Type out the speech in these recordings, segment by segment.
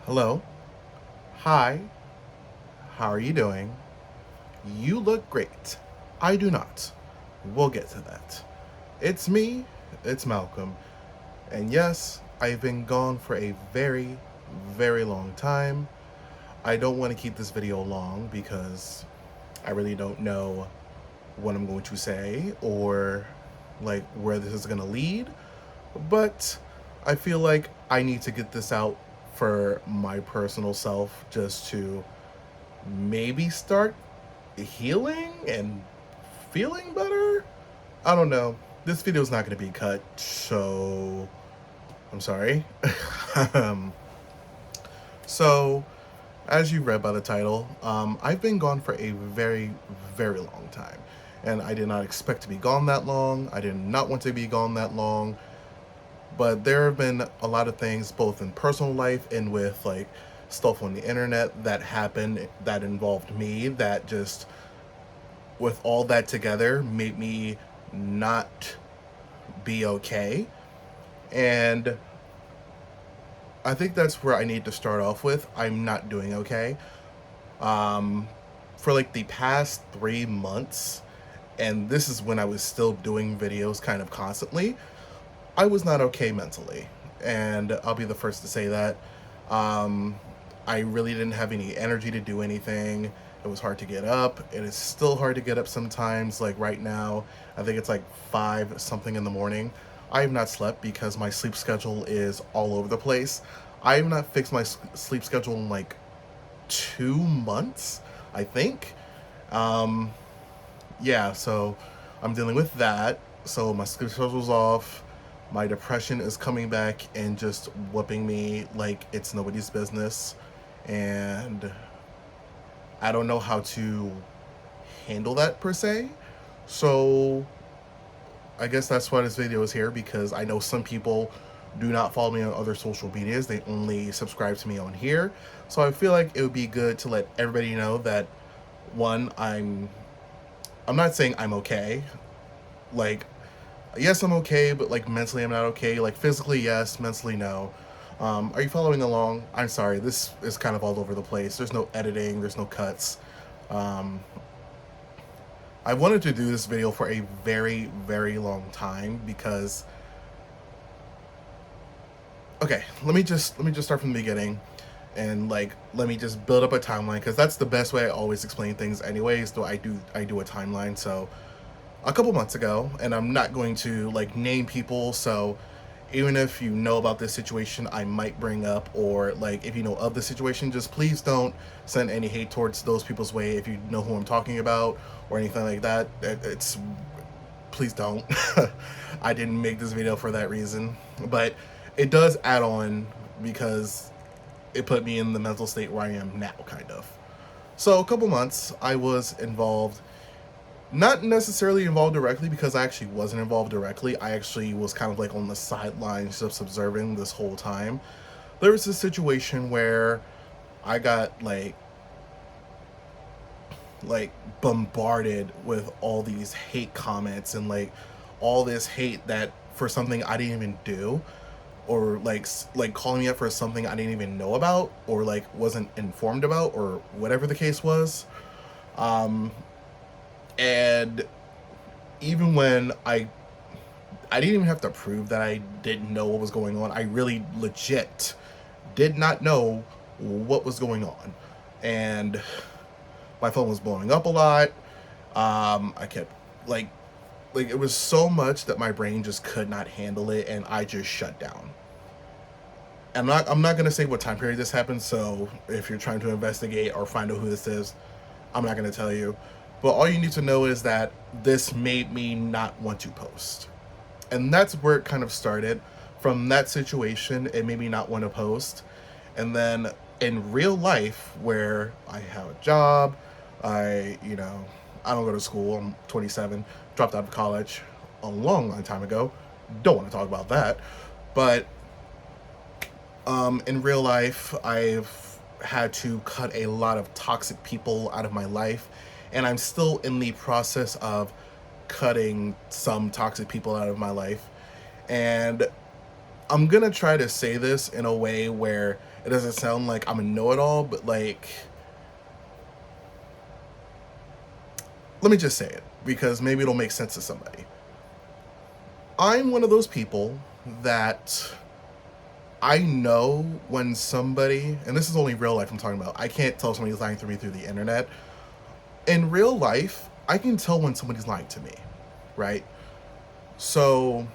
Hello. Hi. How are you doing? You look great. I do not. We'll get to that. It's me. It's Malcolm. And yes, I've been gone for a very, very long time. I don't want to keep this video long because I really don't know what I'm going to say or like where this is going to lead. But I feel like I need to get this out for my personal self just to maybe start healing and feeling better. I don't know. This video is not going to be cut, so I'm sorry. um, so, as you read by the title, I've been gone for a very, very long time. And I did not expect to be gone that long. I did not want to be gone that long. But there have been a lot of things, both in personal life and with like stuff on the internet that happened that involved me that just, with all that together, made me not be okay. And I think that's where I need to start off with. I'm not doing okay. Um, for like the past 3 months, and this is when I was still doing videos kind of constantly, I was not okay mentally. And I'll be the first to say that. Um, I really didn't have any energy to do anything. It was hard to get up. It is still hard to get up sometimes. Like right now, I think it's like 5 something in the morning. I have not slept because my sleep schedule is all over the place. I have not fixed my sleep schedule in like 2 months, I think. Um, yeah, so I'm dealing with that. So my sleep schedule's off. My depression is coming back and just whooping me like it's nobody's business. And I don't know how to handle that per se. So I guess that's why this video is here, because I know some people do not follow me on other social medias. They only subscribe to me on here. So I feel like it would be good to let everybody know that, one, I'm not saying I'm okay. Like, yes, I'm okay, but like mentally I'm not okay. Like physically, yes, mentally, no. Are you following along? I'm sorry, this is kind of all over the place. There's no editing, there's no cuts. Um, I wanted to do this video for a very, very long time because, okay, let me just start from the beginning, and like let me just build up a timeline, because that's the best way I always explain things anyways. Though I do a timeline. So a couple months ago, and I'm not going to like name people, so even if you know about this situation I might bring up, or like if you know of the situation, just please don't send any hate towards those people's way if you know who I'm talking about or anything like that. It's Please don't. I didn't make this video for that reason, but it does add on because it put me in the mental state where I am now, kind of. So a couple months I was involved, not necessarily involved directly, because I actually wasn't involved directly. I actually was kind of like on the sidelines just observing this whole time. There was this situation where I got like bombarded with all these hate comments and like all this hate that for something I didn't even do, or like calling me up for something I didn't even know about or like wasn't informed about, or whatever the case was. Um, and even when I didn't even have to prove that I didn't know what was going on. I really legit did not know what was going on. And my phone was blowing up a lot. I kept like it was so much that my brain just could not handle it, and I just shut down. I'm not gonna say what time period this happened, so if you're trying to investigate or find out who this is, I'm not gonna tell you. But all you need to know is that this made me not want to post. And that's where it kind of started. From that situation, it made me not want to post. And then in real life, where I have a job, I don't go to school. I'm 27, dropped out of college a long, long time ago. Don't want to talk about that. But in real life, I've had to cut a lot of toxic people out of my life, and I'm still in the process of cutting some toxic people out of my life. And I'm gonna try to say this in a way where it doesn't sound like I'm a know-it-all, but like, let me just say it because maybe it'll make sense to somebody. I'm one of those people that I know when somebody, and this is only real life I'm talking about, I can't tell somebody's lying to me through the internet. In real life, I can tell when somebody's lying to me, right? So,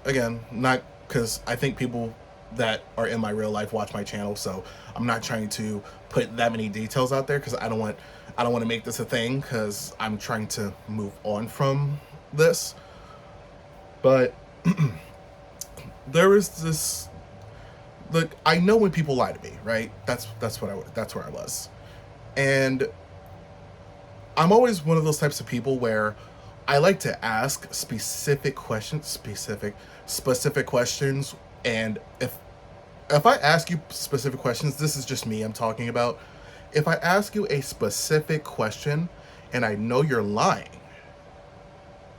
again, not because I think people that are in my real life watch my channel, so I'm not trying to put that many details out there because I don't want to make this a thing because I'm trying to move on from this. But there is this, look, I know when people lie to me, right? That's where I was. And I'm always one of those types of people where I like to ask specific questions, and if I ask you specific questions, this is just me I'm talking about. If I ask you a specific question and I know you're lying,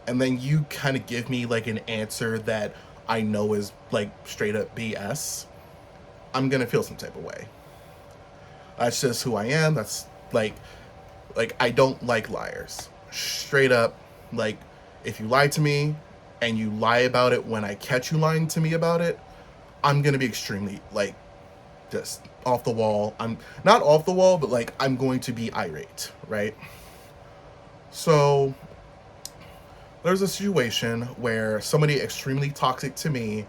and then you kind of give me like an answer that I know is like straight up BS, I'm gonna feel some type of way. That's just who I am. That's like I don't like liars. Straight up, like if you lie to me and you lie about it when I catch you lying to me about it, I'm gonna be extremely like just off the wall. I'm not off the wall, but like I'm going to be irate, right? So there's a situation where somebody extremely toxic to me,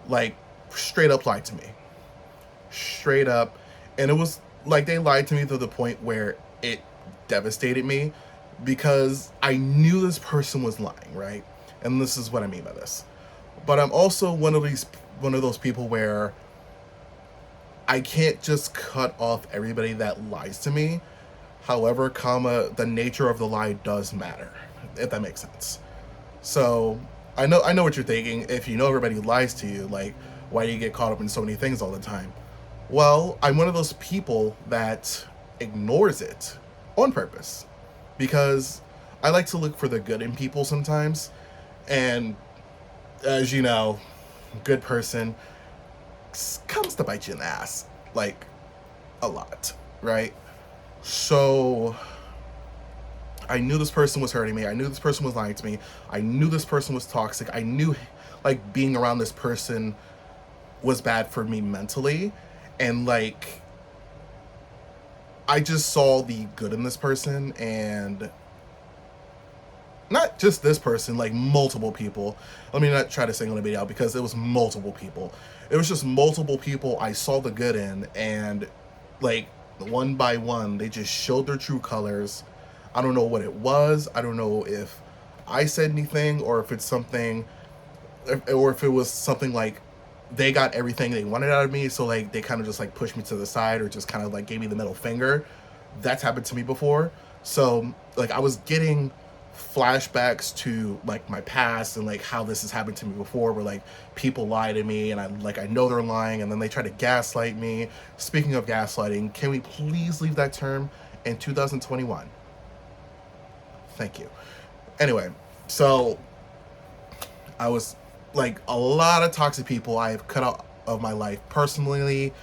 like straight up lied to me. Straight up. And it was like they lied to me to the point where it devastated me because I knew this person was lying, right? And this is what I mean by this. But I'm also one of those people where I can't just cut off everybody that lies to me. However, the nature of the lie does matter, if that makes sense. So I know what you're thinking. If you know everybody lies to you, like, why do you get caught up in so many things all the time? Well, I'm one of those people that ignores it on purpose because I like to look for the good in people sometimes. And as you know, good person comes to bite you in the ass, like a lot, right? So I knew this person was hurting me. I knew this person was lying to me. I knew this person was toxic. I knew like being around this person was bad for me mentally. And like, I just saw the good in this person, and not just this person, like multiple people. Let me not try to single anybody out because it was multiple people. It was just multiple people I saw the good in, and like one by one, they just showed their true colors. I don't know what it was. I don't know if I said anything or if it's something, or if it was something like they got everything they wanted out of me. So like they kind of just like pushed me to the side or just kind of like gave me the middle finger. That's happened to me before. So like I was getting flashbacks to like my past and like how this has happened to me before, where like people lie to me and I know they're lying and then they try to gaslight me. Speaking of gaslighting, can we please leave that term in 2021? Thank you. Anyway, so I was like a lot of toxic people I have cut out of my life personally,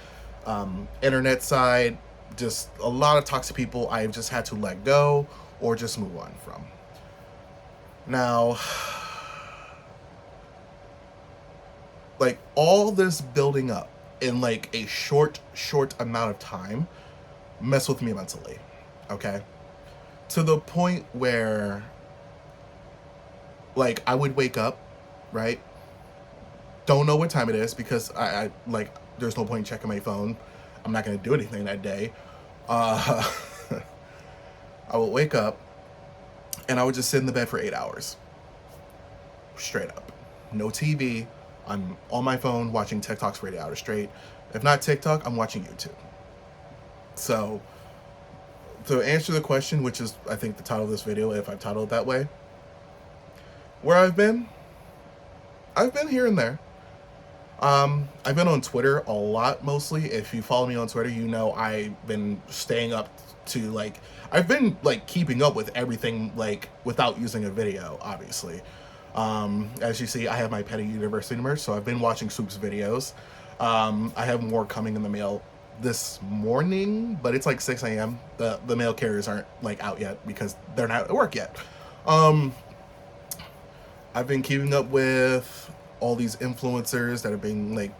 internet side, just a lot of toxic people I've just had to let go or just move on from. Now, like all this building up in like a short amount of time mess with me mentally, okay? To the point where like I would wake up, right? Don't know what time it is because I like there's no point in checking my phone. I'm not gonna do anything that day. I would wake up and I would just sit in the bed for 8 hours. Straight up. No TV. I'm on my phone watching TikToks for 8 hours straight. If not TikTok, I'm watching YouTube. So to answer the question, which is I think the title of this video, if I've titled it that way, where I've been here and there. I've been on Twitter a lot mostly. If you follow me on Twitter, you know I've been staying up to like, I've been like keeping up with everything like without using a video, obviously. As you see, I have my Petty University merch, so I've been watching Swoop's videos. I have more coming in the mail this morning, but it's like 6 a.m. The mail carriers aren't like out yet because they're not at work yet. Um, I've been keeping up with all these influencers that have been like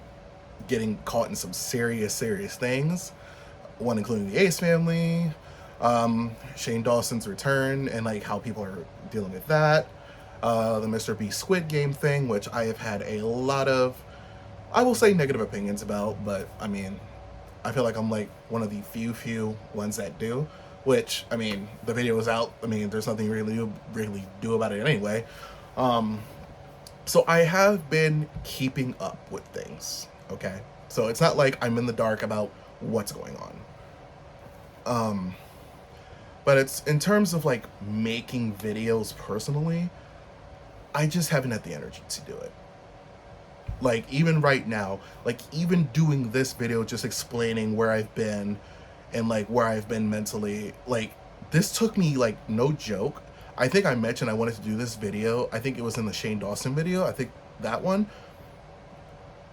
getting caught in some serious things. One including the Ace family, Shane Dawson's return, and like how people are dealing with that. The Mr. Beast Squid Game thing, which I have had a lot of, I will say, negative opinions about, but I mean, I feel like I'm like one of the few ones that do. Which I mean, the video is out. I mean, there's nothing really do about it anyway. Um, so I have been keeping up with things. Okay, so it's not like I'm in the dark about what's going on. Um, but it's in terms of like making videos personally, I just haven't had the energy to do it. Like even right now, like even doing this video, just explaining where I've been and like where I've been mentally, like this took me like no joke. I think I mentioned I wanted to do this video. I think it was in the Shane Dawson video. I think that one.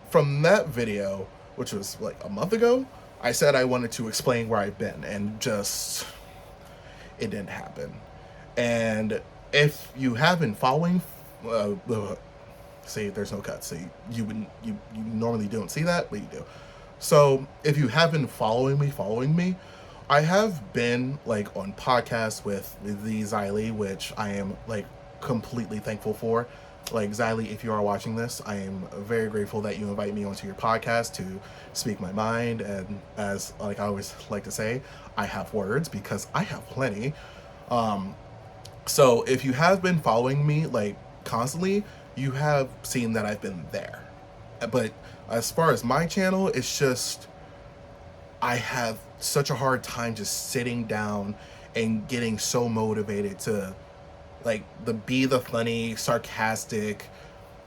From that video, which was like a month ago, I said I wanted to explain where I've been, and just it didn't happen. And if you have been following, see, there's no cuts, so you normally don't see that, but you do. So if you have been following me, I have been like on podcasts with the Xylee, which I am like completely thankful for. Like Xylee, if you are watching this, I am very grateful that you invite me onto your podcast to speak my mind. And as like I always like to say, I have words because I have plenty. Um, so if you have been following me like constantly, you have seen that I've been there. But as far as my channel, it's just I have such a hard time just sitting down and getting so motivated to like the funny, sarcastic,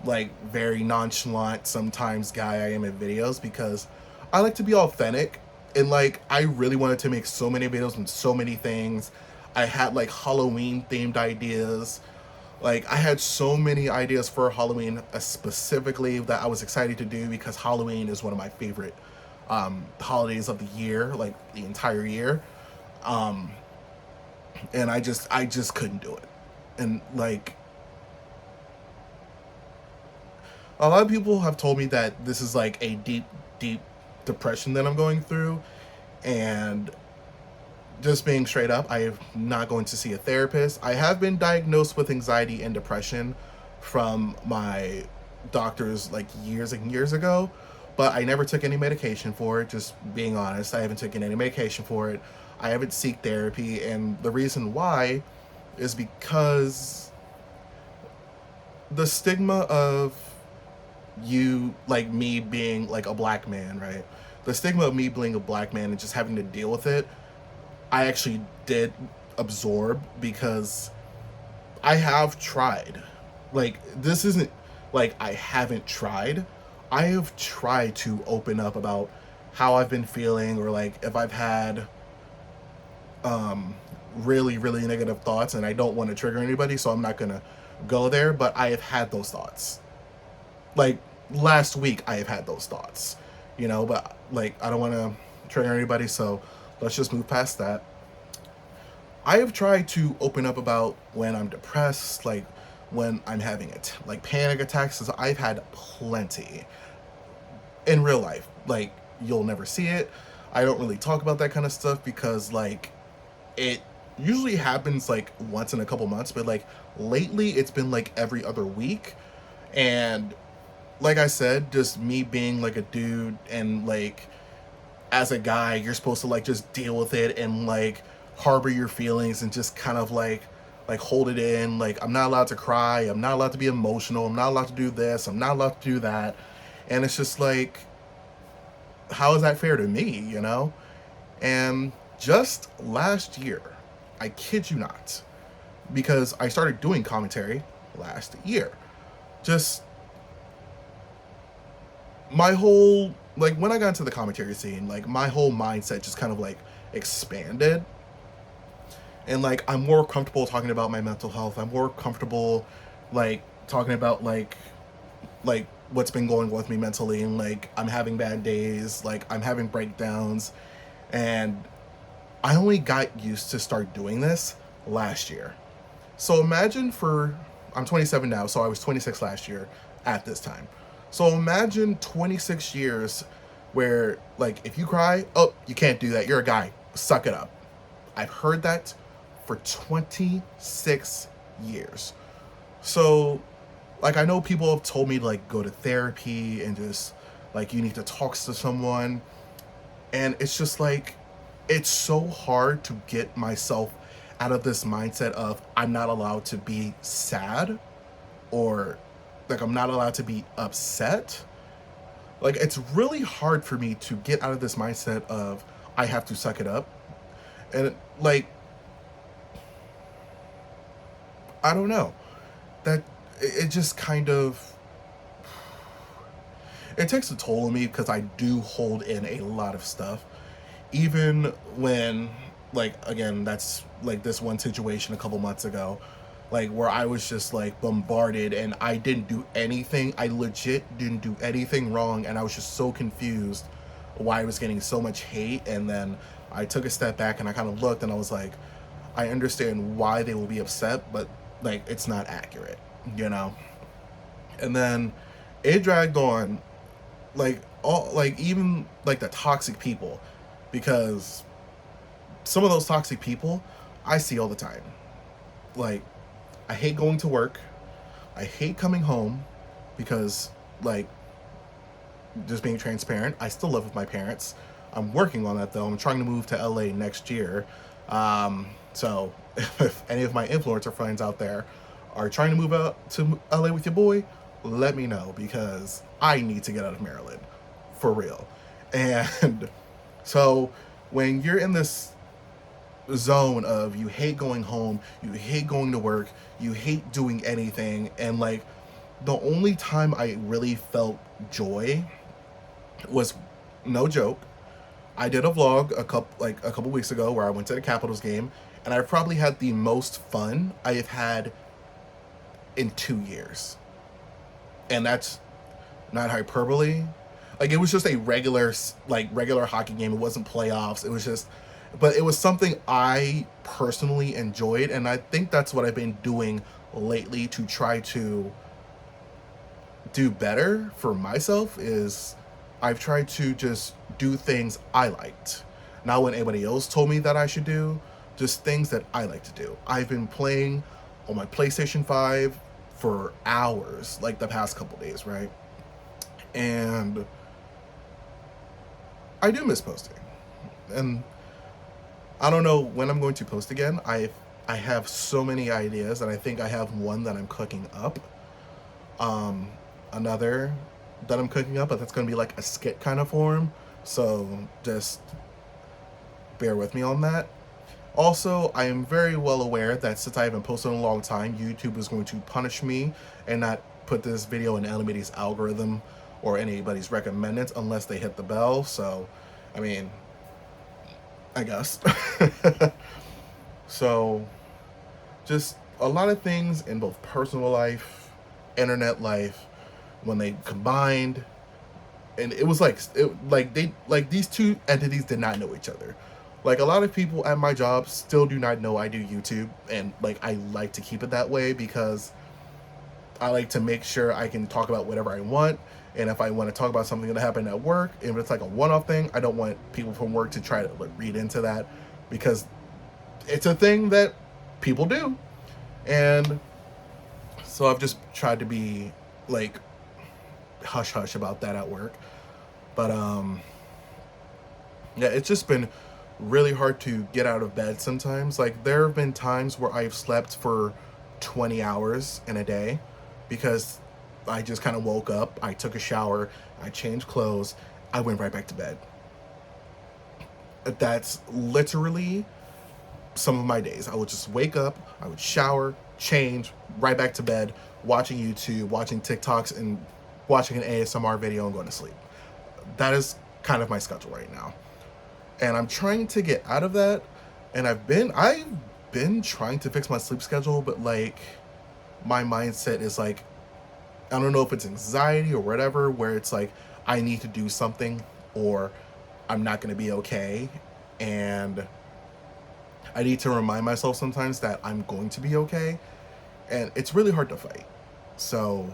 like very nonchalant sometimes guy I am in videos, because I like to be authentic, and like I really wanted to make so many videos on so many things. I had like Halloween themed ideas. Like I had so many ideas for Halloween specifically that I was excited to do, because Halloween is one of my favorite holidays of the year, like the entire year. Um, and I just couldn't do it. And like a lot of people have told me that this is like a deep depression that I'm going through, and just being straight up, I am not going to see a therapist. I have been diagnosed with anxiety and depression from my doctors like years and years ago, but I never took any medication for it. Just being honest, I haven't taken any medication for it. I haven't sought therapy, and the reason why is because the stigma of you, like me being like a black man, right? The stigma of me being a black man and just having to deal with it, I actually did absorb, because I have tried. Like, this isn't like I haven't tried. I have tried to open up about how I've been feeling, or like if I've had really negative thoughts, and I don't want to trigger anybody, so I'm not gonna go there, but I have had those thoughts. Like last week I have had those thoughts, but like I don't want to trigger anybody, so let's just move past that. I have tried to open up about when I'm depressed, like when I'm having it, like panic attacks, 'cause I've had plenty in real life. Like, you'll never see it. I don't really talk about that kind of stuff because like it usually happens like once in a couple months, but like lately it's been like every other week. And like I said, just me being like a dude, and like as a guy, you're supposed to like just deal with it and like harbor your feelings and just kind of like hold it in. Like, I'm not allowed to cry, I'm not allowed to be emotional, I'm not allowed to do this, I'm not allowed to do that. And it's just like, how is that fair to me? And just last year, I kid you not, because I started doing commentary last year, just my whole, like when I got into the commentary scene, like my whole mindset just kind of like expanded. And like I'm more comfortable talking about my mental health. I'm more comfortable like talking about like what's been going on with me mentally, and like I'm having bad days, like I'm having breakdowns, and I only got used to start doing this last year. So imagine for I'm 27 now, so I was 26 last year at this time. So imagine 26 years where like if you cry, oh, you can't do that. You're a guy. Suck it up. I've heard that for 26 years. So like I know people have told me to like go to therapy and just like you need to talk to someone, and it's just like it's so hard to get myself out of this mindset of I'm not allowed to be sad, or like I'm not allowed to be upset. Like it's really hard for me to get out of this mindset of I have to suck it up. And like I don't know. That it just kind of it takes a toll on me because I do hold in a lot of stuff. Even when like again, that's like this one situation a couple months ago, like where I was just like bombarded and I didn't do anything. I legit didn't do anything wrong, and I was just so confused why I was getting so much hate. And then I took a step back and I kind of looked and I was like, I understand why they will be upset, but like it's not accurate, you know? And then it dragged on, like all like even like the toxic people, because some of those toxic people I see all the time. Like I hate going to work. I hate coming home because like just being transparent, I still live with my parents. I'm working on that though. I'm trying to move to LA next year. So if any of my influencer friends out there are trying to move out to LA with your boy, let me know because I need to get out of Maryland for real. And so when you're in this zone of you hate going home, you hate going to work, you hate doing anything, and like the only time I really felt joy was, no joke, I did a vlog a couple weeks ago where I went to the Capitals game, and I probably had the most fun I have had in 2 years. And that's not hyperbole. Like it was just a regular hockey game. It wasn't playoffs. It was just, but it was something I personally enjoyed, and I think that's what I've been doing lately to try to do better for myself. Is I've tried to just do things I liked, not what anybody else told me that I should do, just things that I like to do. I've been playing on my PlayStation 5 for hours, like the past couple days, right? And I do miss posting. And I don't know when I'm going to post again. I have so many ideas, and I think I have one that I'm cooking up. Another that I'm cooking up, but that's going to be like a skit kind of form. So just bear with me on that. Also, I am very well aware that since I haven't posted in a long time, YouTube is going to punish me and not put this video in anybody's algorithm or anybody's recommended unless they hit the bell. So, I mean, I guess. So, just a lot of things in both personal life, internet life, when they combined, and it was like these two entities did not know each other. Like a lot of people at my job still do not know I do YouTube, and like I like to keep it that way because I like to make sure I can talk about whatever I want. And if I want to talk about something that happened at work, if it's like a one-off thing, I don't want people from work to try to like read into that, because it's a thing that people do. And so I've just tried to be like hush hush about that at work. But yeah, it's just been really hard to get out of bed sometimes. Like there have been times where I've slept for 20 hours in a day because I just kind of woke up, I took a shower, I changed clothes, I went right back to bed. That's literally some of my days. I would just wake up, I would shower, change, right back to bed, watching YouTube, watching TikToks, and watching an ASMR video and going to sleep. That is kind of my schedule right now. And I'm trying to get out of that. And I've been trying to fix my sleep schedule, but like my mindset is like, I don't know if it's anxiety or whatever, where it's like I need to do something or I'm not going to be okay. And I need to remind myself sometimes that I'm going to be okay. And it's really hard to fight. So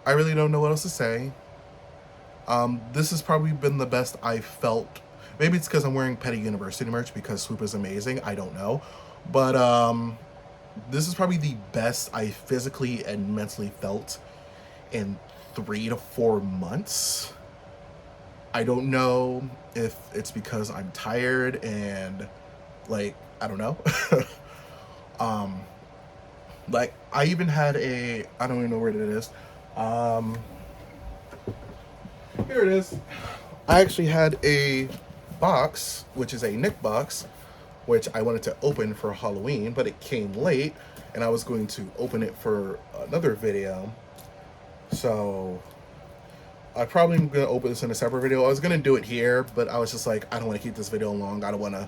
I really don't know what else to say. This has probably been the best I felt. Maybe it's because I'm wearing Petty University merch because Swoop is amazing. I don't know. But this is probably the best I physically and mentally felt in 3 to 4 months. I don't know if it's because I'm tired and like I don't know. um like I even had a I don't even know where it is. Um Here it is. I actually had a box, which is a Nick box, which I wanted to open for Halloween, but it came late and I was going to open it for another video. So I probably am going to open this in a separate video. I was going to do it here, but I was just like, I don't want to keep this video long. I don't want to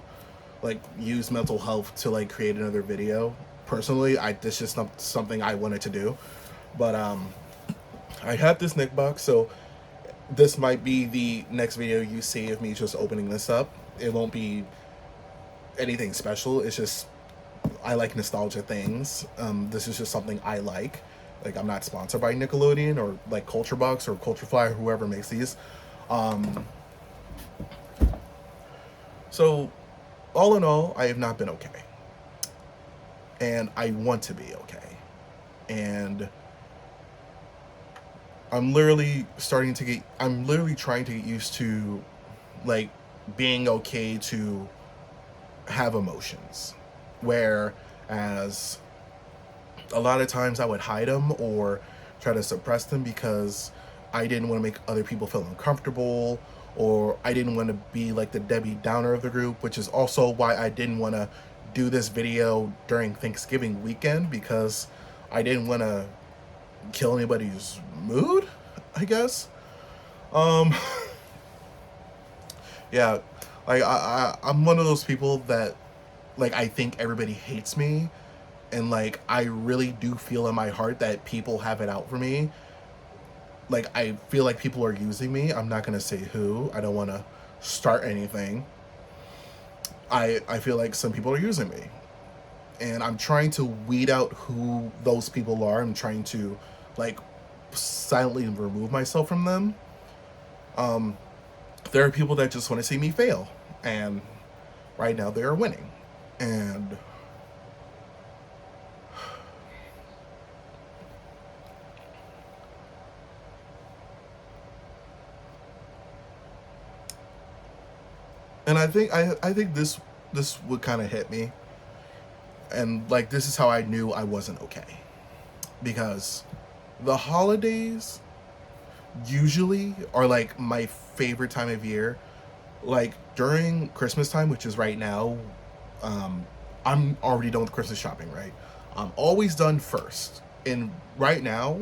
like use mental health to like create another video. Personally, this is just not something I wanted to do. But I have this Nick box, so this might be the next video you see of me just opening this up. It won't be anything special. It's just I like nostalgia things. This is just something I like. Like I'm not sponsored by Nickelodeon or like Culture Box or Culture Fly or whoever makes these. So all in all, I have not been okay. And I want to be okay. And I'm literally trying to get used to like being okay to have emotions. Whereas a lot of times I would hide them or try to suppress them because I didn't want to make other people feel uncomfortable, or I didn't want to be like the Debbie Downer of the group, which is also why I didn't want to do this video during Thanksgiving weekend, because I didn't want to kill anybody's mood, I guess. Yeah, like I'm one of those people that like I think everybody hates me, and like I really do feel in my heart that people have it out for me. Like I feel like people are using me. I'm not gonna say who. I don't want to start anything. I feel like some people are using me, and I'm trying to weed out who those people are. I'm trying to like silently remove myself from them. There are people that just want to see me fail, and right now they are winning. And I think this would kind of hit me, and like this is how I knew I wasn't okay, because the holidays usually are like my favorite time of year. Like during Christmas time, which is right now, I'm already done with Christmas shopping, right? I'm always done first, and right now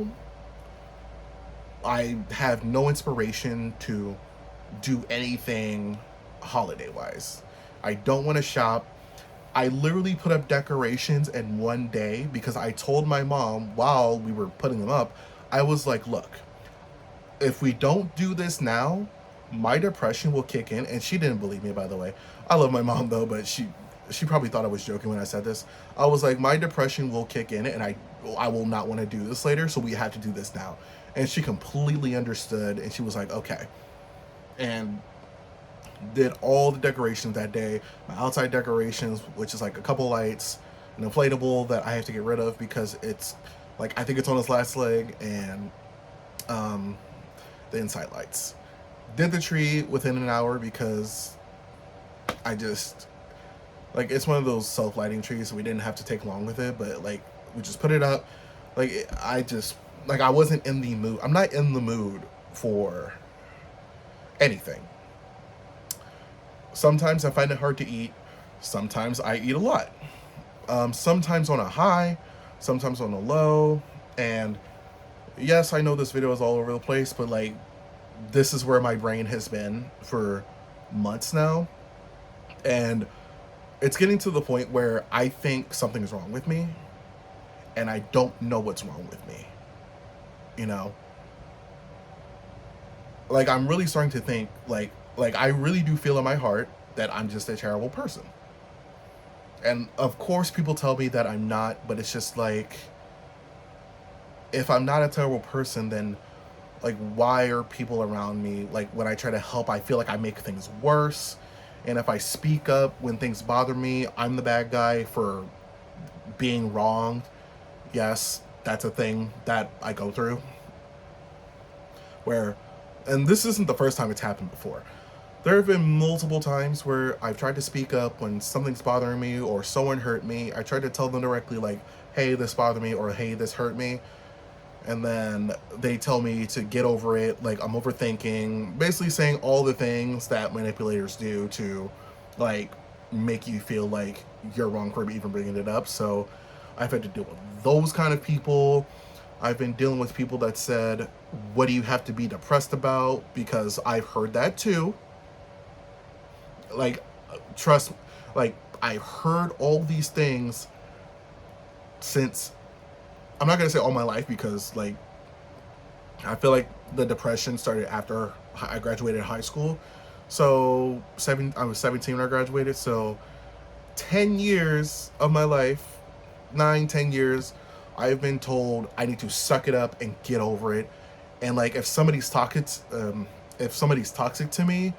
I have no inspiration to do anything holiday wise. I don't want to shop. I literally put up decorations in one day because I told my mom while we were putting them up, I was like, look, if we don't do this now, my depression will kick in. And she didn't believe me, by the way. I love my mom though, but she probably thought I was joking when I said this. I was like, my depression will kick in and I will not want to do this later, so we have to do this now. And she completely understood, and she was like, okay. And did all the decorations that day. My outside decorations, which is like a couple lights, an inflatable that I have to get rid of because it's like I think it's on its last leg, and the inside lights. Did the tree within an hour because I just like it's one of those self-lighting trees, so we didn't have to take long with it, but like we just put it up. Like I just like I wasn't in the mood. I'm not in the mood for anything. Sometimes I find it hard to eat. Sometimes I eat a lot. Sometimes on a high, sometimes on a low. And yes, I know this video is all over the place, but like this is where my brain has been for months now. And it's getting to the point where I think something's wrong with me. and I don't know what's wrong with me. You know, like I'm really starting to think like I really do feel in my heart that I'm just a terrible person. And of course people tell me that I'm not, but it's just like, if I'm not a terrible person, then like why are people around me, like when I try to help, I feel like I make things worse. And if I speak up when things bother me, I'm the bad guy for being wrong. Yes, that's a thing that I go through. Where, and this isn't the first time it's happened before. There have been multiple times where I've tried to speak up when something's bothering me or someone hurt me. I tried to tell them directly, like, hey, this bothered me, or hey, this hurt me. And then they tell me to get over it, like I'm overthinking, basically saying all the things that manipulators do to, like, make you feel like you're wrong for even bringing it up. So I've had to deal with those kind of people. I've been dealing with people that said, what do you have to be depressed about? Because I've heard that too. Like, trust, like, I've heard all these things since, I'm not going to say all my life, because, like, I feel like the depression started after I graduated high school. So I was 17 when I graduated. So 10 years of my life, 9, 10 years, I've been told I need to suck it up and get over it. And like if somebody's toxic to me,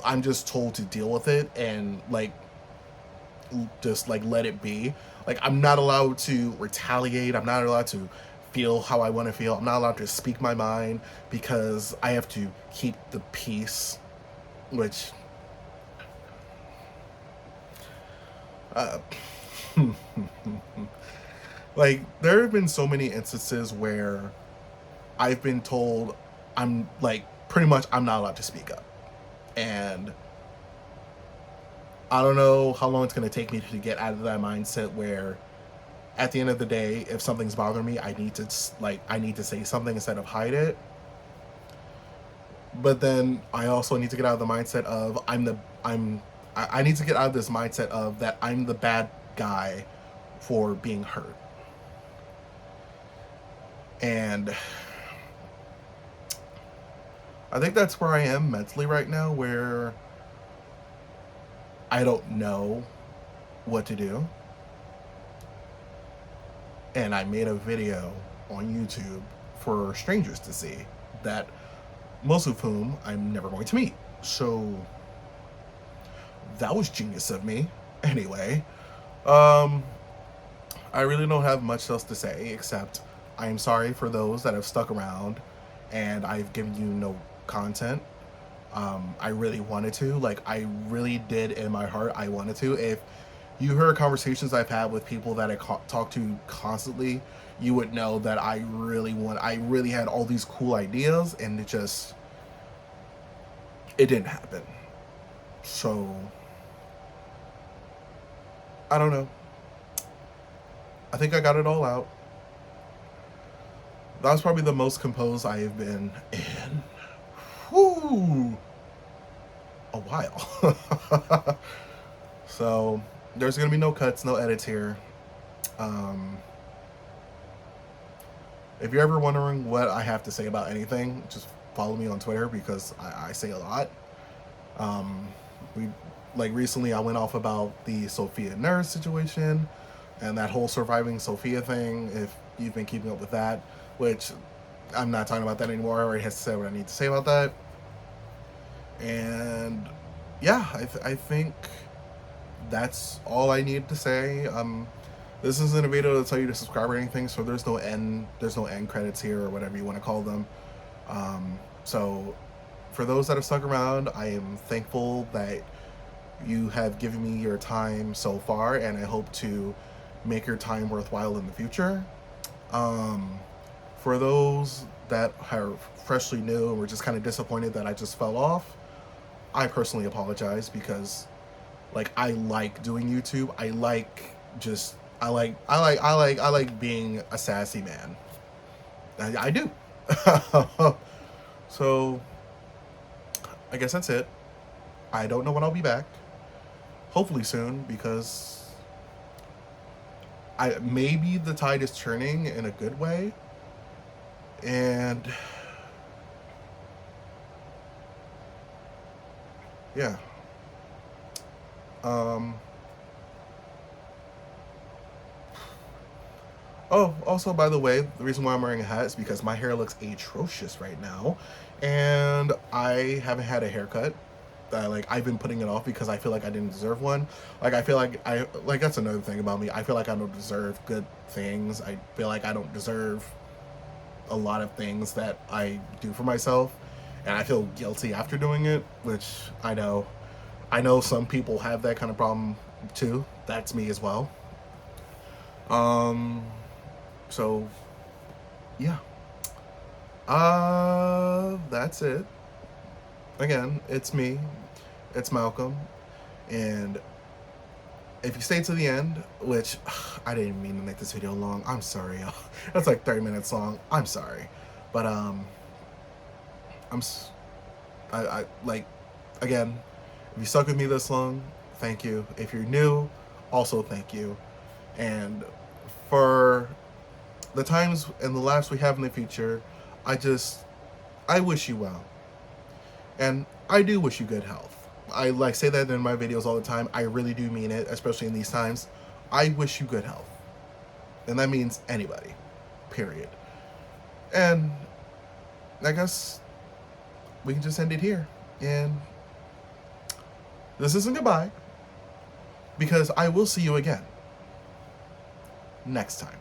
I'm just told to deal with it and like just like let it be. Like I'm not allowed to retaliate. I'm not allowed to feel how I want to feel. I'm not allowed to speak my mind because I have to keep the peace, which uh, like there have been so many instances where I've been told I'm like pretty much I'm not allowed to speak up. And I don't know how long it's going to take me to get out of that mindset where at the end of the day, if something's bothering me, I need to say something instead of hide it. But then I also need to get out of the mindset of I need to get out of this mindset of that I'm the bad guy for being hurt. And I think that's where I am mentally right now, where I don't know what to do. And I made a video on YouTube for strangers to see, that most of whom I'm never going to meet. So that was genius of me. Anyway, I really don't have much else to say except I am sorry for those that have stuck around and I've given you no content. I really wanted to, like, I really did in my heart, I wanted to. If you heard conversations I've had with people that I talk to constantly, you would know that I really had all these cool ideas, and it didn't happen. So, I don't know. I think I got it all out. That was probably the most composed I have been in, whew, a while. So there's gonna be no cuts, no edits here. Um, if you're ever wondering what I have to say about anything, just follow me on Twitter because I say a lot. We like recently I went off about the Sophia nurse situation and that whole surviving Sophia thing. If you've been keeping up with that, which I'm not talking about that anymore. I already have to say what I need to say about that. And yeah, I think that's all I need to say. This isn't a video to tell you to subscribe or anything, so there's no end credits here or whatever you want to call them. So for those that have stuck around, I am thankful that you have given me your time so far, and I hope to make your time worthwhile in the future. For those that are freshly new and were just kind of disappointed that I just fell off, I personally apologize because, like, I like doing YouTube. I like being a sassy man. I do. So I guess that's it. I don't know when I'll be back. Hopefully soon, because maybe the tide is turning in a good way, and yeah. Um, oh, also, by the way, the reason why I'm wearing a hat is because my hair looks atrocious right now, and I haven't had a haircut. Like, I've been putting it off because I feel like I didn't deserve one. Like, I feel like that's another thing about me. I feel like I don't deserve good things. I feel like I don't deserve a lot of things that I do for myself, and I feel guilty after doing it, which I know. I know some people have that kind of problem too. That's me as well. Um, so yeah. That's it. Again, it's me. It's Malcolm. And if you stay to the end, which I didn't mean to make this video long. I'm sorry, y'all. That's like 30 minutes long. I'm sorry. But I'm I like, again, if you stuck with me this long, thank you. If you're new, also thank you. And for the times and the laughs we have in the future, I wish you well. And I do wish you good health. I like say that in my videos all the time. I really do mean it, especially in these times. I wish you good health. And that means anybody. Period. And I guess we can just end it here. And this isn't goodbye, because I will see you again next time.